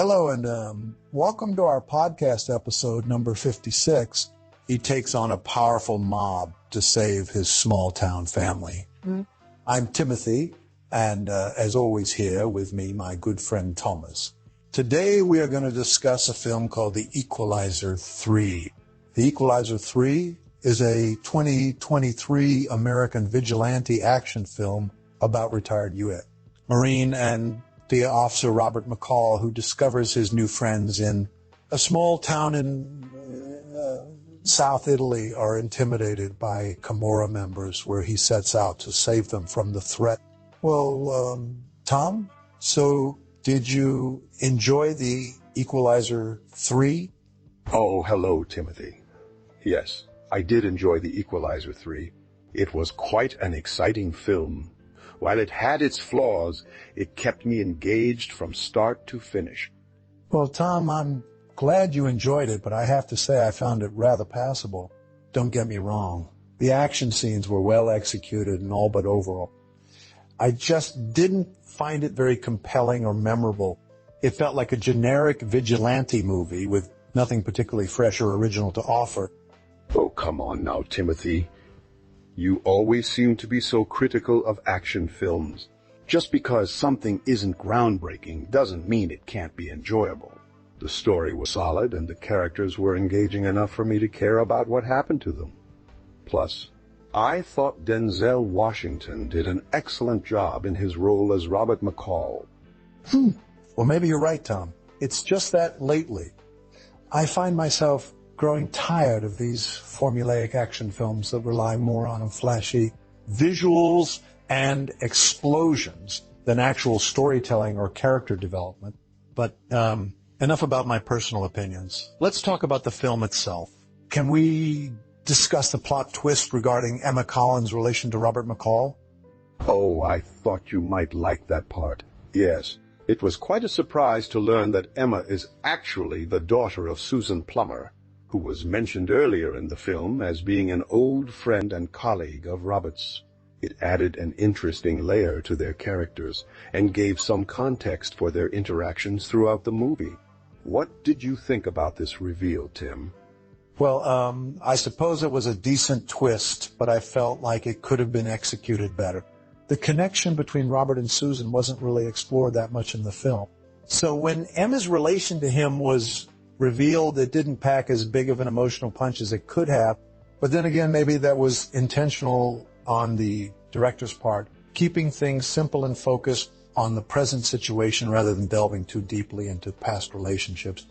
Hello, and welcome to our podcast episode number 56. He takes on a powerful mob to save his small town family. I'm Timothy, and as always here with me, my good friend Thomas. Today we are going to discuss a film called The Equalizer 3. The Equalizer 3 is a 2023 American vigilante action film about retired U.S. Marine and the officer Robert McCall, who discovers his new friends in a small town in South Italy are intimidated by Camorra members, where he sets out to save them from the threat. Well, Tom, so did you enjoy The Equalizer 3? Oh, hello, Timothy. Yes, I did enjoy The Equalizer 3. It was quite an exciting film. While it had its flaws, it kept me engaged from start to finish. Well, Tom, I'm glad you enjoyed it, but I have to say I found it rather passable. Don't get me wrong. The action scenes were well executed and all but overall. I just didn't find it very compelling or memorable. It felt like a generic vigilante movie with nothing particularly fresh or original to offer. Oh, come on now, Timothy. You always seem to be so critical of action films. Just because something isn't groundbreaking doesn't mean it can't be enjoyable. The story was solid and the characters were engaging enough for me to care about what happened to them. Plus, I thought Denzel Washington did an excellent job in his role as Robert McCall. Well, maybe you're right, Tom. It's just that lately, I find myself growing tired of these formulaic action films that rely more on flashy visuals and explosions than actual storytelling or character development. But enough about my personal opinions. Let's talk about the film itself. Can we discuss the plot twist regarding Emma Collins' relation to Robert McCall? Oh, I thought you might like that part. Yes, it was quite a surprise to learn that Emma is actually the daughter of Susan Plummer, who was mentioned earlier in the film as being an old friend and colleague of Robert's. It added an interesting layer to their characters and gave some context for their interactions throughout the movie. What did you think about this reveal, Tim? Well, I suppose it was a decent twist, but I felt like it could have been executed better. The connection between Robert and Susan wasn't really explored that much in the film. So when Emma's relation to him was revealed, it didn't pack as big of an emotional punch as it could have. But then again, maybe that was intentional on the director's part, keeping things simple and focused on the present situation rather than delving too deeply into past relationships.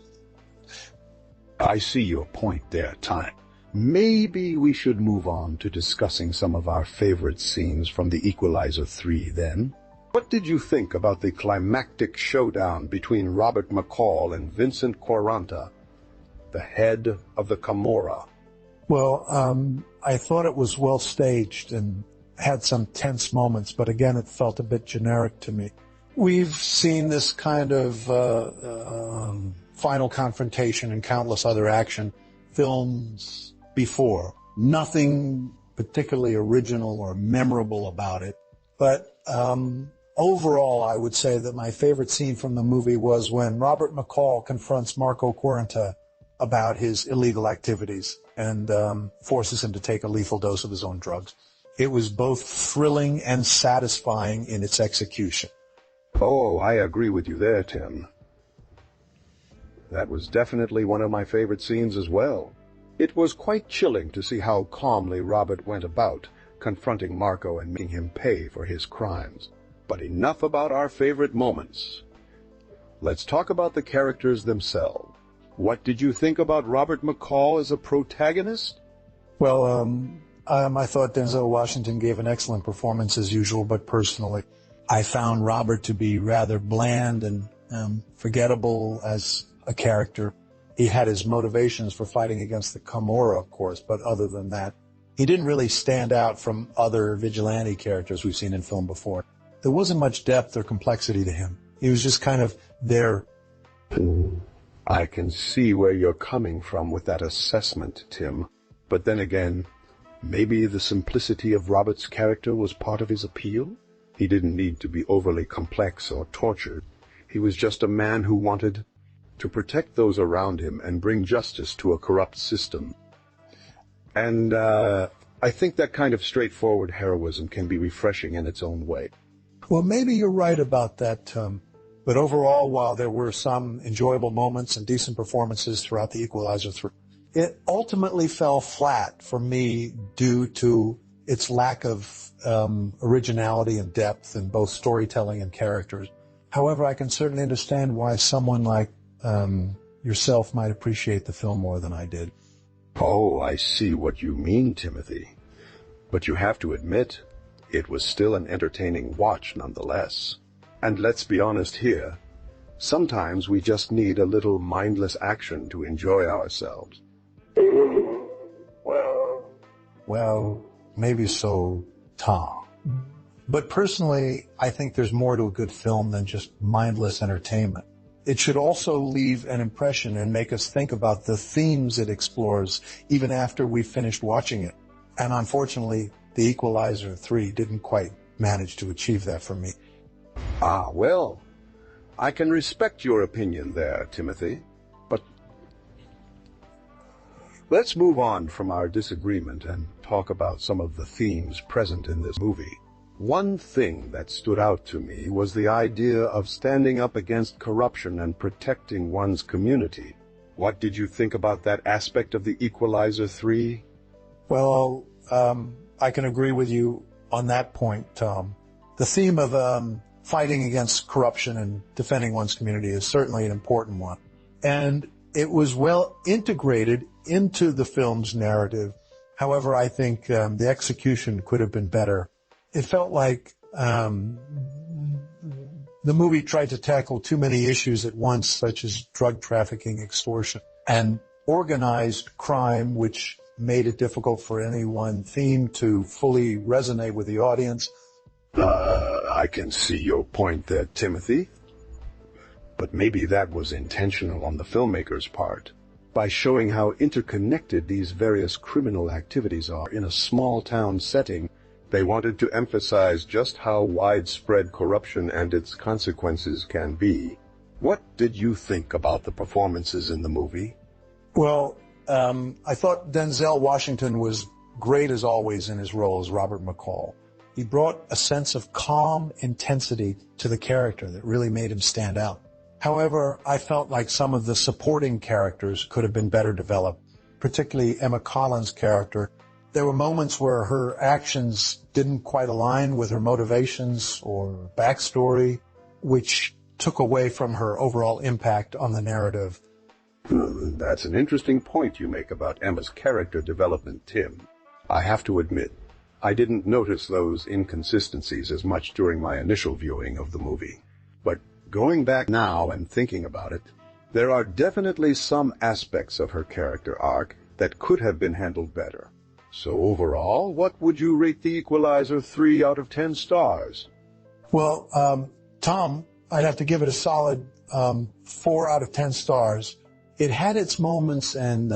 I see your point there, Tom. Maybe we should move on to discussing some of our favorite scenes from The Equalizer 3 then. What did you think about the climactic showdown between Robert McCall and Vincent Quaranta, the head of the Camorra? Well, I thought it was well staged and had some tense moments, but again, it felt a bit generic to me. We've seen this kind of final confrontation in countless other action films before. Nothing particularly original or memorable about it, but overall, I would say that my favorite scene from the movie was when Robert McCall confronts Marco Quaranta about his illegal activities and forces him to take a lethal dose of his own drugs. It was both thrilling and satisfying in its execution. Oh, I agree with you there, Tim. That was definitely one of my favorite scenes as well. It was quite chilling to see how calmly Robert went about confronting Marco and making him pay for his crimes. But enough about our favorite moments. Let's talk about the characters themselves. What did you think about Robert McCall as a protagonist? Well, I thought Denzel Washington gave an excellent performance as usual, but personally, I found Robert to be rather bland and forgettable as a character. He had his motivations for fighting against the Camorra, of course, but other than that, he didn't really stand out from other vigilante characters we've seen in film before. There wasn't much depth or complexity to him. He was just kind of there. I can see where you're coming from with that assessment, Tim. But then again, maybe the simplicity of Robert's character was part of his appeal? He didn't need to be overly complex or tortured. He was just a man who wanted to protect those around him and bring justice to a corrupt system. And I think that kind of straightforward heroism can be refreshing in its own way. Well, maybe you're right about that, Tom. But overall, while there were some enjoyable moments and decent performances throughout the Equalizer 3, it ultimately fell flat for me due to its lack of originality and depth in both storytelling and characters. However, I can certainly understand why someone like yourself might appreciate the film more than I did. Oh, I see what you mean, Timothy. But you have to admit, it was still an entertaining watch nonetheless. And let's be honest here, sometimes we just need a little mindless action to enjoy ourselves. Well, maybe so, Tom. But personally, I think there's more to a good film than just mindless entertainment. It should also leave an impression and make us think about the themes it explores even after we've finished watching it. And unfortunately, The Equalizer 3 didn't quite manage to achieve that for me. Ah, well, I can respect your opinion there, Timothy. But let's move on from our disagreement and talk about some of the themes present in this movie. One thing that stood out to me was the idea of standing up against corruption and protecting one's community. What did you think about that aspect of The Equalizer 3? Well, I can agree with you on that point, Tom. The theme of fighting against corruption and defending one's community is certainly an important one. And it was well integrated into the film's narrative. However, I think the execution could have been better. It felt like the movie tried to tackle too many issues at once, such as drug trafficking, extortion, and organized crime, which made it difficult for any one theme to fully resonate with the audience. I can see your point there, Timothy. But maybe that was intentional on the filmmaker's part. By showing how interconnected these various criminal activities are in a small-town setting, they wanted to emphasize just how widespread corruption and its consequences can be. What did you think about the performances in the movie? Well, I thought Denzel Washington was great as always in his role as Robert McCall. He brought a sense of calm intensity to the character that really made him stand out. However, I felt like some of the supporting characters could have been better developed, particularly Emma Collins' character. There were moments where her actions didn't quite align with her motivations or backstory, which took away from her overall impact on the narrative. That's an interesting point you make about Emma's character development, Tim. I have to admit, I didn't notice those inconsistencies as much during my initial viewing of the movie. But going back now and thinking about it, there are definitely some aspects of her character arc that could have been handled better. So overall, what would you rate The Equalizer 3 out of 10 stars? Well, Tom, I'd have to give it a solid 4 out of 10 stars. It had its moments, and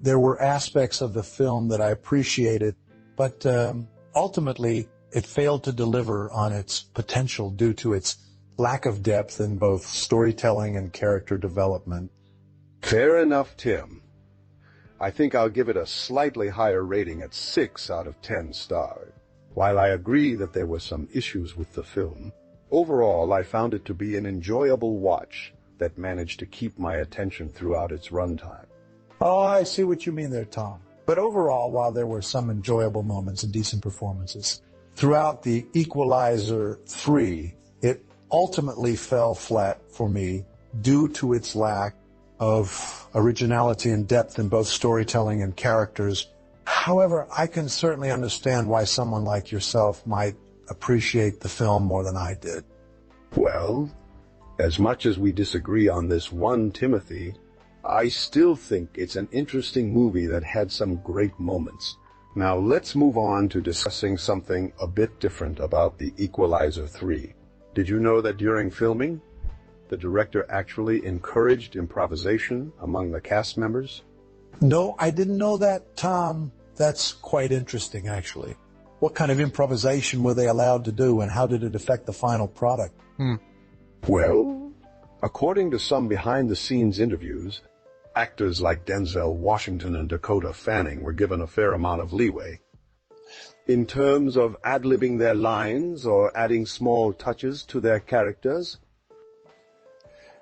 there were aspects of the film that I appreciated, but ultimately it failed to deliver on its potential due to its lack of depth in both storytelling and character development. Fair enough, Tim. I think I'll give it a slightly higher rating at 6 out of 10 stars. While I agree that there were some issues with the film, overall I found it to be an enjoyable watch that managed to keep my attention throughout its runtime. Oh, I see what you mean there, Tom. But overall, while there were some enjoyable moments and decent performances, throughout The Equalizer 3, it ultimately fell flat for me due to its lack of originality and depth in both storytelling and characters. However, I can certainly understand why someone like yourself might appreciate the film more than I did. Well, as much as we disagree on this one, Timothy, I still think it's an interesting movie that had some great moments. Now let's move on to discussing something a bit different about The Equalizer 3. Did you know that during filming, the director actually encouraged improvisation among the cast members? No, I didn't know that, Tom. That's quite interesting, actually. What kind of improvisation were they allowed to do, and how did it affect the final product? Well, According to some behind-the-scenes interviews, actors like Denzel Washington and Dakota Fanning were given a fair amount of leeway in terms of ad-libbing their lines or adding small touches to their characters.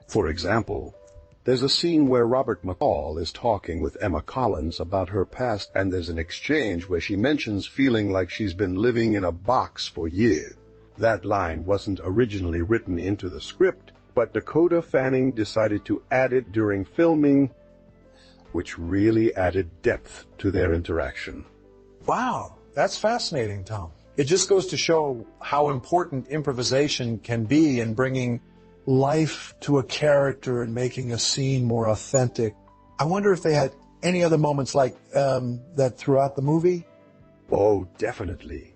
For example, there's a scene where Robert McCall is talking with Emma Collins about her past, and there's an exchange where she mentions feeling like she's been living in a box for years. That line wasn't originally written into the script, but Dakota Fanning decided to add it during filming, which really added depth to their interaction. Wow, that's fascinating, Tom. It just goes to show how important improvisation can be in bringing life to a character and making a scene more authentic. I wonder if they had any other moments like that throughout the movie? Oh, definitely.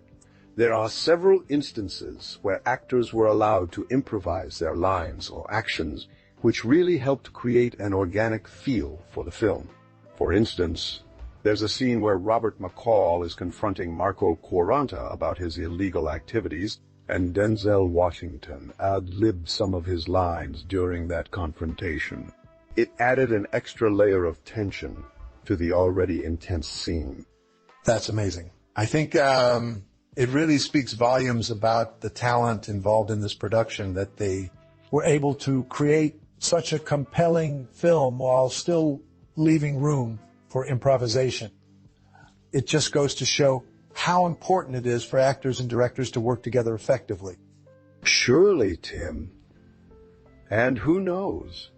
There are several instances where actors were allowed to improvise their lines or actions, which really helped create an organic feel for the film. For instance, there's a scene where Robert McCall is confronting Marco Quaranta about his illegal activities, and Denzel Washington ad-libbed some of his lines during that confrontation. It added an extra layer of tension to the already intense scene. That's amazing. I think it really speaks volumes about the talent involved in this production, that they were able to create such a compelling film while still leaving room for improvisation. It just goes to show how important it is for actors and directors to work together effectively. Surely, Tim. And who knows?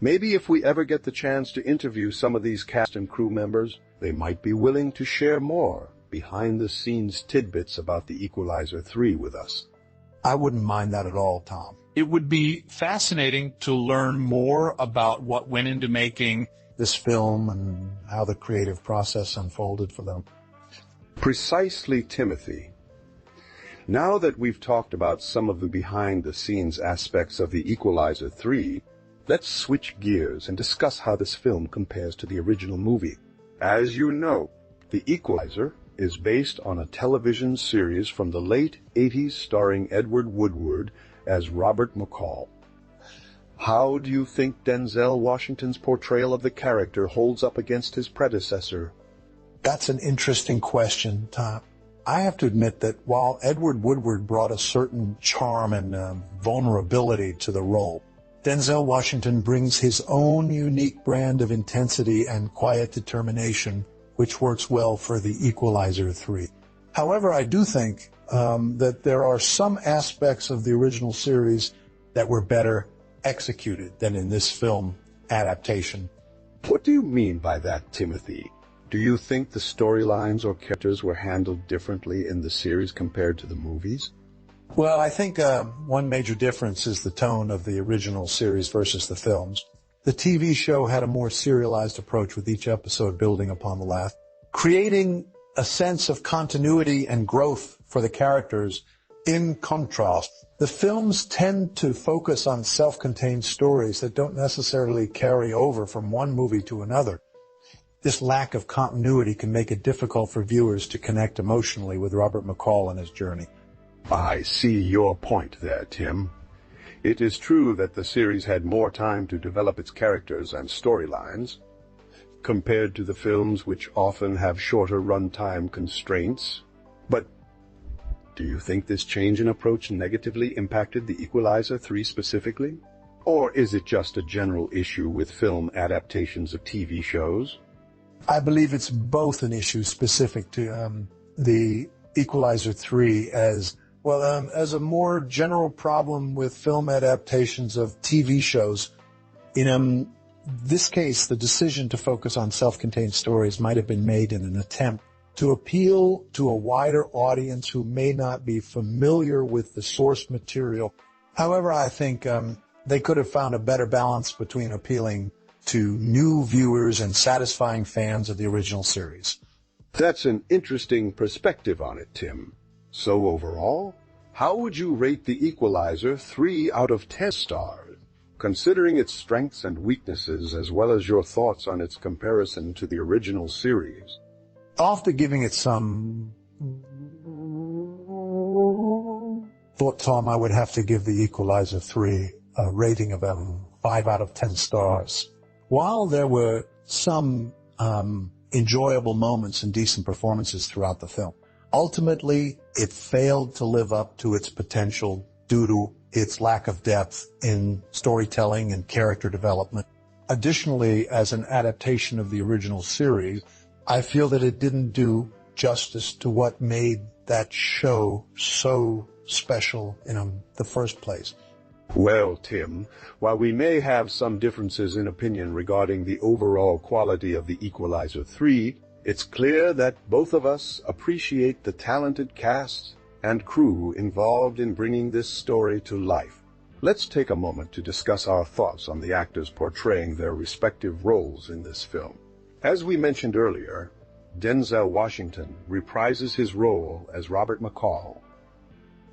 Maybe if we ever get the chance to interview some of these cast and crew members, they might be willing to share more behind-the-scenes tidbits about the Equalizer 3 with us. I wouldn't mind that at all, Tom. It would be fascinating to learn more about what went into making this film and how the creative process unfolded for them. Precisely, Timothy. Now that we've talked about some of the behind-the-scenes aspects of the Equalizer 3, let's switch gears and discuss how this film compares to the original movie. As you know, The Equalizer is based on a television series from the late 80s starring Edward Woodward as Robert McCall. How do you think Denzel Washington's portrayal of the character holds up against his predecessor? That's an interesting question, Tom. I have to admit that while Edward Woodward brought a certain charm and vulnerability to the role, Denzel Washington brings his own unique brand of intensity and quiet determination, which works well for The Equalizer 3. However, I do think that there are some aspects of the original series that were better executed than in this film adaptation. What do you mean by that, Timothy? Do you think the storylines or characters were handled differently in the series compared to the movies? Well, I think one major difference is the tone of the original series versus the films. The TV show had a more serialized approach, with each episode building upon the last, creating a sense of continuity and growth for the characters. In contrast, the films tend to focus on self-contained stories that don't necessarily carry over from one movie to another. This lack of continuity can make it difficult for viewers to connect emotionally with Robert McCall and his journey. I see your point there, Tim. It is true that the series had more time to develop its characters and storylines, compared to the films, which often have shorter runtime constraints. But do you think this change in approach negatively impacted The Equalizer 3 specifically? Or is it just a general issue with film adaptations of TV shows? I believe it's both an issue specific to The Equalizer 3 as well as a more general problem with film adaptations of TV shows. In this case, the decision to focus on self-contained stories might have been made in an attempt to appeal to a wider audience who may not be familiar with the source material. However, I think they could have found a better balance between appealing to new viewers and satisfying fans of the original series. That's an interesting perspective on it, Tim. So overall, how would you rate The Equalizer 3 out of 10 stars, considering its strengths and weaknesses as well as your thoughts on its comparison to the original series? After giving it some thought, Tom, I would have to give The Equalizer 3 a rating of 5 out of 10 stars. While there were some enjoyable moments and decent performances throughout the film, ultimately it failed to live up to its potential due to its lack of depth in storytelling and character development. Additionally, as an adaptation of the original series, I feel that it didn't do justice to what made that show so special in the first place. Well, Tim, while we may have some differences in opinion regarding the overall quality of the Equalizer 3, it's clear that both of us appreciate the talented cast and crew involved in bringing this story to life. Let's take a moment to discuss our thoughts on the actors portraying their respective roles in this film. As we mentioned earlier, Denzel Washington reprises his role as Robert McCall,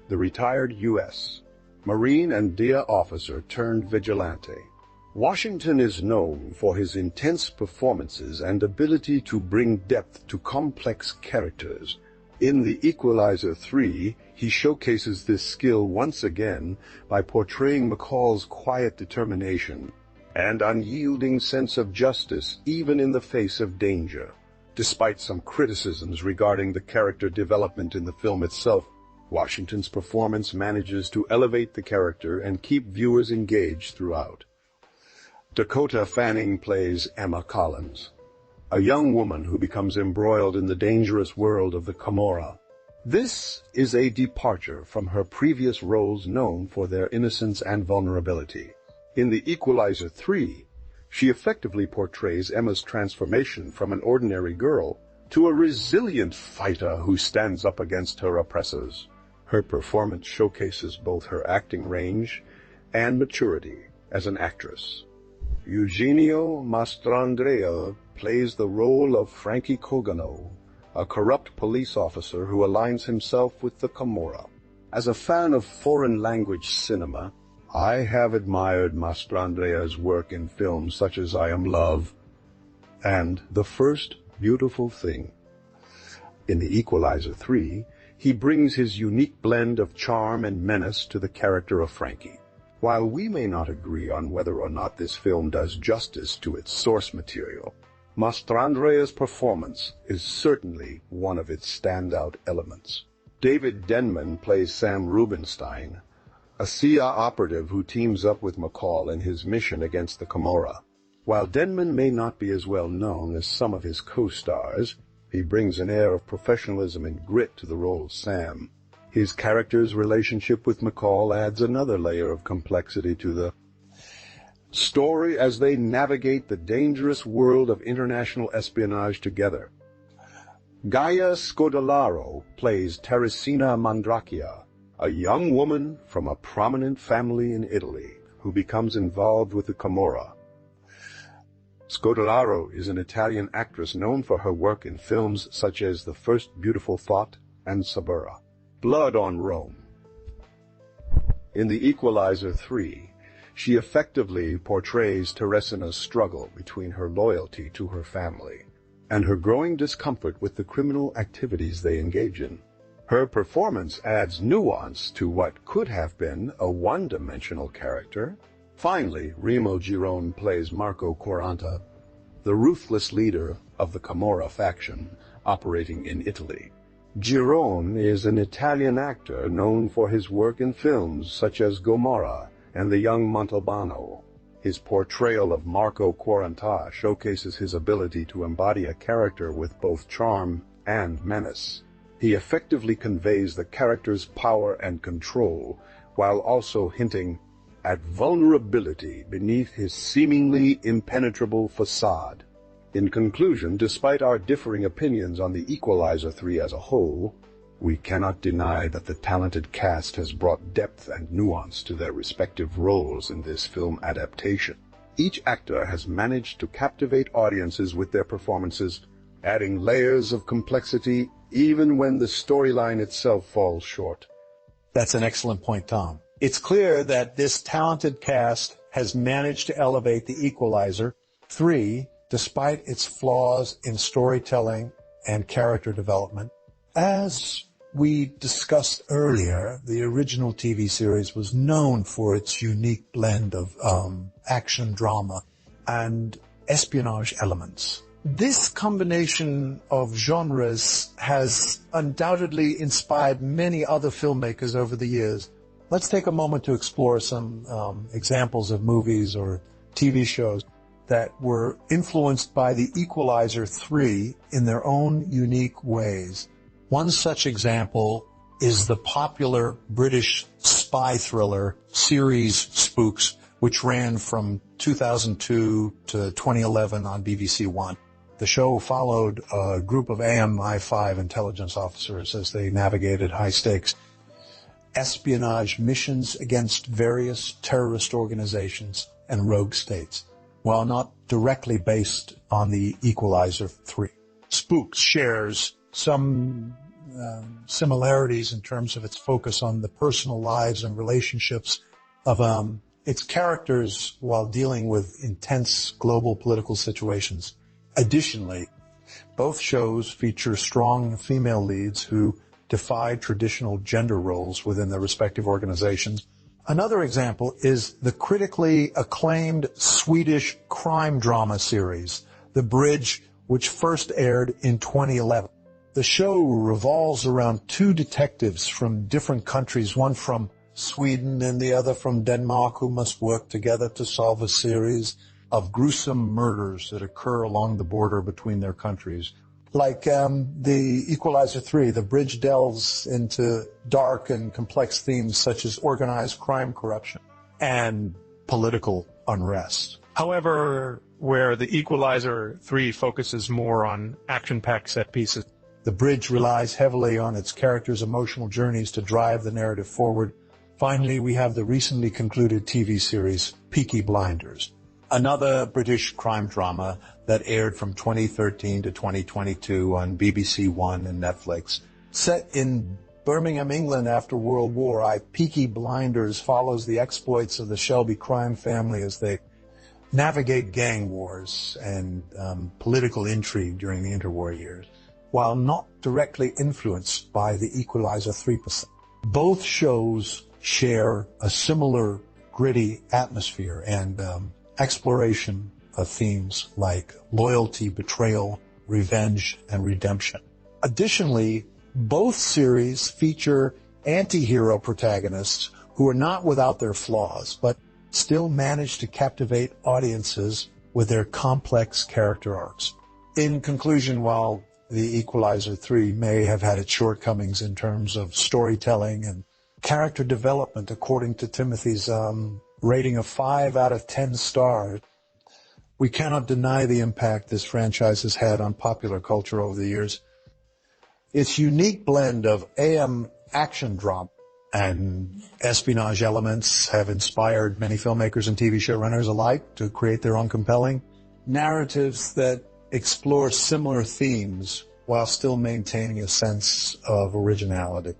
the retired U.S. Marine and DEA officer turned vigilante. Washington is known for his intense performances and ability to bring depth to complex characters. In The Equalizer 3, he showcases this skill once again by portraying McCall's quiet determination and unyielding sense of justice even in the face of danger. Despite some criticisms regarding the character development in the film itself, Washington's performance manages to elevate the character and keep viewers engaged throughout. Dakota Fanning plays Emma Collins, a young woman who becomes embroiled in the dangerous world of the Camorra. This is a departure from her previous roles known for their innocence and vulnerability. In The Equalizer 3, she effectively portrays Emma's transformation from an ordinary girl to a resilient fighter who stands up against her oppressors. Her performance showcases both her acting range and maturity as an actress. Eugenio Mastrandrea plays the role of Frankie Cogano, a corrupt police officer who aligns himself with the Camorra. As a fan of foreign language cinema, I have admired Mastrandrea's work in films such as I Am Love and The First Beautiful Thing. In The Equalizer 3, he brings his unique blend of charm and menace to the character of Frankie. While we may not agree on whether or not this film does justice to its source material, Mastrandrea's performance is certainly one of its standout elements. David Denman plays Sam Rubinstein, a CIA operative who teams up with McCall in his mission against the Camorra. While Denman may not be as well known as some of his co-stars, he brings an air of professionalism and grit to the role of Sam. His character's relationship with McCall adds another layer of complexity to the story as they navigate the dangerous world of international espionage together. Gaia Scodellaro plays Teresina Mandracchia, a young woman from a prominent family in Italy who becomes involved with the Camorra. Scodellaro is an Italian actress known for her work in films such as The First Beautiful Thought and Suburra. Blood on Rome. In The Equalizer 3, she effectively portrays Teresina's struggle between her loyalty to her family and her growing discomfort with the criminal activities they engage in. Her performance adds nuance to what could have been a one-dimensional character. Finally, Remo Girone plays Marco Quaranta, the ruthless leader of the Camorra faction operating in Italy. Girone is an Italian actor known for his work in films such as Gomorrah and The Young Montalbano. His portrayal of Marco Quaranta showcases his ability to embody a character with both charm and menace. He effectively conveys the character's power and control, while also hinting at vulnerability beneath his seemingly impenetrable facade. In conclusion, despite our differing opinions on The Equalizer 3 as a whole, we cannot deny that the talented cast has brought depth and nuance to their respective roles in this film adaptation. Each actor has managed to captivate audiences with their performances, adding layers of complexity even when the storyline itself falls short. That's an excellent point, Tom. It's clear that this talented cast has managed to elevate The Equalizer 3 despite its flaws in storytelling and character development. As we discussed earlier, the original TV series was known for its unique blend of action, drama, and espionage elements. This combination of genres has undoubtedly inspired many other filmmakers over the years. Let's take a moment to explore some examples of movies or TV shows that were influenced by the Equalizer 3 in their own unique ways. One such example is the popular British spy thriller series Spooks, which ran from 2002 to 2011 on BBC One. The show followed a group of AMI-5 intelligence officers as they navigated high-stakes espionage missions against various terrorist organizations and rogue states, while not directly based on the Equalizer 3. Spooks shares some similarities in terms of its focus on the personal lives and relationships of its characters while dealing with intense global political situations. Additionally, both shows feature strong female leads who defy traditional gender roles within their respective organizations. Another example is the critically acclaimed Swedish crime drama series, The Bridge, which first aired in 2011. The show revolves around two detectives from different countries, one from Sweden and the other from Denmark, who must work together to solve a series of gruesome murders that occur along the border between their countries. Like the Equalizer 3, The Bridge delves into dark and complex themes such as organized crime, corruption, and political unrest. However, where the Equalizer 3 focuses more on action-packed set pieces, The Bridge relies heavily on its characters' emotional journeys to drive the narrative forward. Finally, we have the recently concluded TV series Peaky Blinders, another British crime drama that aired from 2013 to 2022 on BBC One and Netflix. Set in Birmingham, England after World War I, Peaky Blinders follows the exploits of the Shelby crime family as they navigate gang wars and political intrigue during the interwar years, while not directly influenced by the Equalizer 3%. Both shows share a similar gritty atmosphere and exploration of themes like loyalty, betrayal, revenge, and redemption. Additionally, both series feature anti-hero protagonists who are not without their flaws, but still manage to captivate audiences with their complex character arcs. In conclusion, while the Equalizer 3 may have had its shortcomings in terms of storytelling and character development, according to Timothy's rating of 5 out of 10 stars, we cannot deny the impact this franchise has had on popular culture over the years. Its unique blend of AM action drama and espionage elements have inspired many filmmakers and TV showrunners alike to create their own compelling narratives that explore similar themes while still maintaining a sense of originality.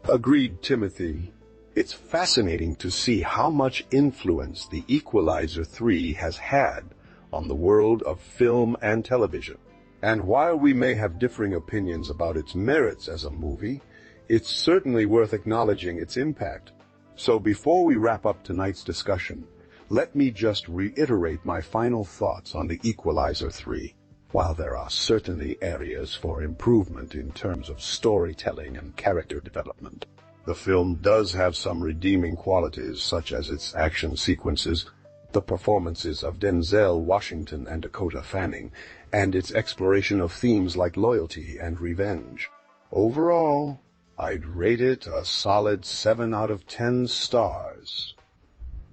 Agreed, Timothy. It's fascinating to see how much influence the Equalizer 3 has had on the world of film and television. And while we may have differing opinions about its merits as a movie, it's certainly worth acknowledging its impact. So before we wrap up tonight's discussion, let me just reiterate my final thoughts on the Equalizer 3. While there are certainly areas for improvement in terms of storytelling and character development, the film does have some redeeming qualities, such as its action sequences, the performances of Denzel Washington and Dakota Fanning, and its exploration of themes like loyalty and revenge. Overall, I'd rate it a solid 7 out of 10 stars.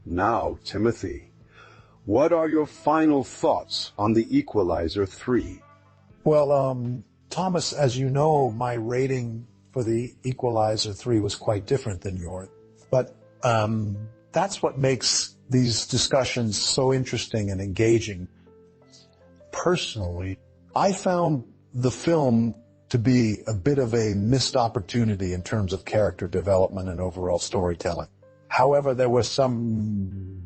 Now, Timothy, what are your final thoughts on the Equalizer 3? Well, Thomas, as you know, my rating for the Equalizer 3 was quite different than yours. But that's what makes these discussions so interesting and engaging. Personally, I found the film to be a bit of a missed opportunity in terms of character development and overall storytelling. However, there were some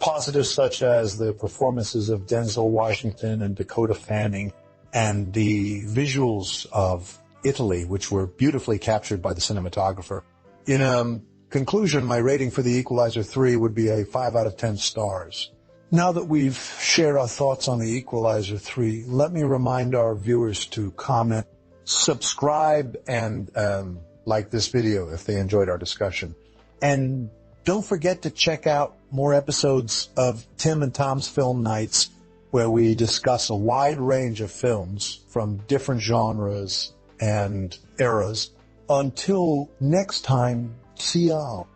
positives such as the performances of Denzel Washington and Dakota Fanning and the visuals of Italy, which were beautifully captured by the cinematographer. In conclusion, my rating for The Equalizer 3 would be a 5 out of 10 stars. Now that we've shared our thoughts on The Equalizer 3, let me remind our viewers to comment, subscribe, and like this video if they enjoyed our discussion. And don't forget to check out more episodes of Tim and Tom's Film Nights, where we discuss a wide range of films from different genres and eras. Until next time, see y'all.